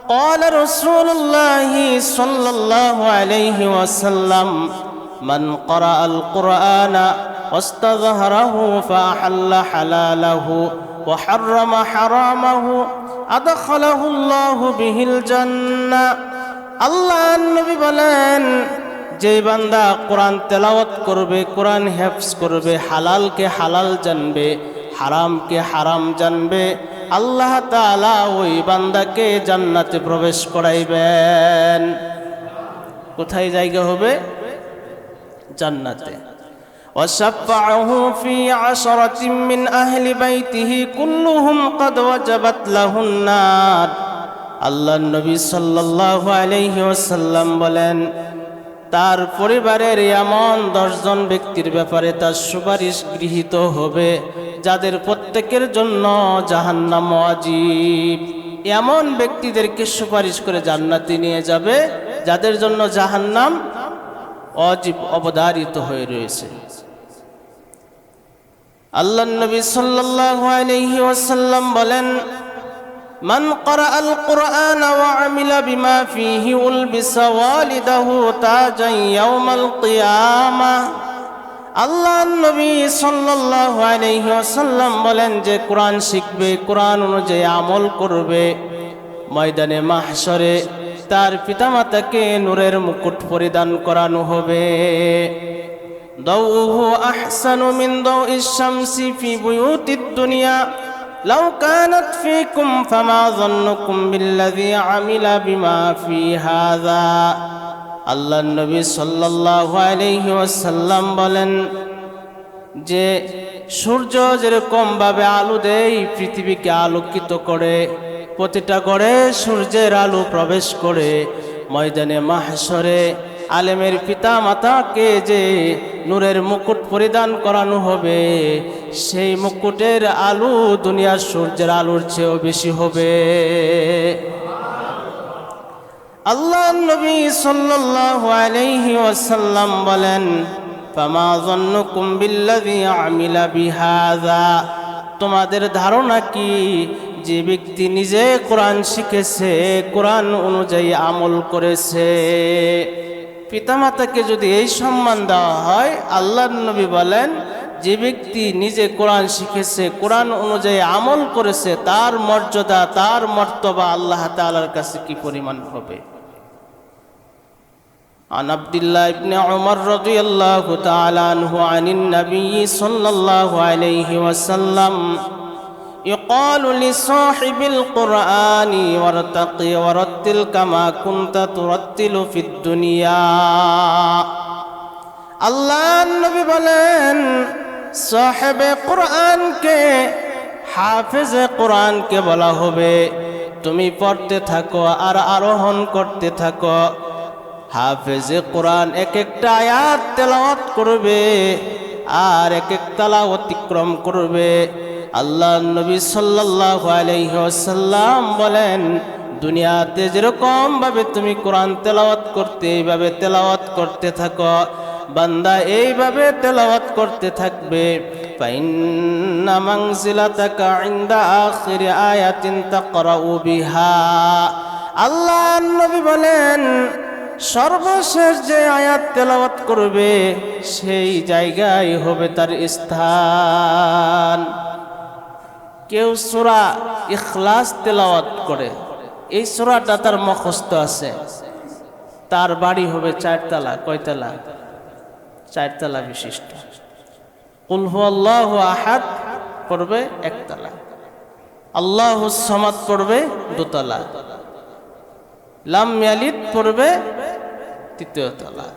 قال رسول الله صلى الله عليه وسلم من قرأ القرآن واستظهره فأحل حلاله وحرم حرامه أدخله الله به الجنة আল্লাহ নবী বলেন, যে বান্দা কোরআন তেলাওয়াত করবে, কোরআন হেফজ করবে, হালালকে হালাল জানবে, হারামকে হারাম জানবে, আল্লাহ তাআলা ওই বান্দাকে জান্নাতে প্রবেশ করাইবেন। কোথায় জায়গা হবে? জান্নাতে। وشفعه في 10 من أهل بيته كلهم قد وجبت له النار আল্লাহ নবী সাল্লাল্লাহু আলাইহি ওয়াসাল্লাম বলেন, তার পরিবারের এমন 10 জন ব্যক্তির ব্যাপারে তার সুপারিশ গৃহীত হবে যাদের প্রত্যেকের জন্য জাহান্নাম ওয়াজিব। এমন ব্যক্তিদেরকে সুপারিশ করে জান্নাতে নিয়ে যাবে যাদের জন্য জাহান্নাম ওয়াজিব অবধারিত হয়ে রয়েছে। আল্লাহ নবী সাল্লাল্লাহু আলাইহি ওয়াসাল্লাম বলেন, মান ক্বারাআল কুরআন ওয়া আমিলা বিমা ফীহি উলবিসা ওয়ালিদাহু তাজান ইয়াউমাল কিয়ামাহ। আল্লাহ নবী সাল্লাল্লাহু আলাইহি ওয়াসাল্লাম বলেন, যে কোরআন শিখবে, কোরআন অনুযায়ী আমল করবে, ময়দানে মাহশরে তার পিতামাতাকে নূরের মুকুট পরিধান করানো হবে। দাউহু আহসানু মিন দাউইশ শামসি ফি বুয়ুতিদ দুনিয়া লাউ কানাত ফীকুম ফামা যান্নুকুম বিল্লাযী আমিলা বিমা ফী হাযা। আল্লাহ নবী সাল্লাল্লাহু আলাইহি ওয়াসাল্লাম বলেন, যে সূর্য যেরকম ভাবে আলো দেয়, পৃথিবীকে আলোকিত করে, প্রতিটা ঘরে সূর্যের আলো প্রবেশ করে, ময়দানে মাহশরে আলেমের পিতা মাতাকে যে নূরের মুকুট পরিধান করানো হবে, সেই মুকুটের আলো দুনিয়ার সূর্যের আলোর চেয়েও বেশি হবে। আল্লাহ নবী সাল্লাল্লাহু আলাইহি ওয়াসাল্লাম বলেন, ফামা যান্নুকুম বিল্লাযী আমিলা বিহাযা। তোমাদের ধারণা কি, যে ব্যক্তি নিজে কোরআন শিখেছে, কোরআন অনুযায়ী আমল করেছে, পিতামাতাকে যদি এই সম্মান দেওয়া হয়, আল্লাহর নবী বলেন, যে ব্যক্তি নিজে কোরআন শিখেছে, কোরআন অনুযায়ী আমল করেছে, তার মর্যাদা, তার মর্তবা আল্লাহ তাআলার কাছে কি পরিমাণ হবে। عن عبد الله بن عمر رضي الله تعالى عنه عن النبي صلى الله عليه وسلم يقال لصاحب القرآن وارتقي ورتل كما كنت ترتل في الدنيا। আল্লাহ নবী বলেন, সাহেবে কোরআনকে, হাফেজে কোরআনকে বলা হবে, তুমি পড়তে থাকো আর আরোহণ করতে থাকো। হাফেজে কোরআন এক একটা আয়াত তেলাওয়াত করবে আর এক এক তালা অতিক্রম করবে। আল্লাহ নবী সাল্লাল্লাহু আলাইহি ওয়াসাল্লাম বলেন, দুনিয়াতে যেরকম ভাবে তুমি কোরআন তেলাওয়াত করতে, এইভাবে তেলাওয়াত করতে থাকো, বান্দা এইভাবে তেলাওয়াত করতে থাকবে। ফাইন্না মানজিলাতাকা ইনদা আখিরি আয়াতিন তাকরাউ বিহা। আল্লাহ নবী বলেন, সর্বশেষ যে আয়াত তেলাওয়াত করবে, সেই জায়গায় হবে তার স্থান। কেউ সূরা ইখলাস তেলাওয়াত করে, এই সূরাটা তার মুখস্থ আছে, তার বাড়ি হবে 4 তলা। কয়তলা? 4 তলা বিশিষ্ট। কুল হুয়াল্লাহু আহাদ পড়বে 1 তলা, আল্লাহুস সামাদ পড়বে 2 তলা, লাম ইয়ালিদ পড়বে 3 তলা,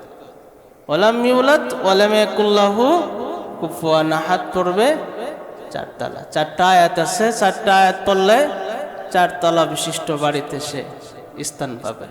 ওয়ালাম ইউলাদ ওয়ালাম ইয়াকুল লাহু কুফুয়ান আহাদ পড়বে 4 তলা। 4টা আয়াত আছে, 4টা আয়াত পড়লে 4 তলা বিশিষ্ট বাড়িতে সে স্থান পাবে।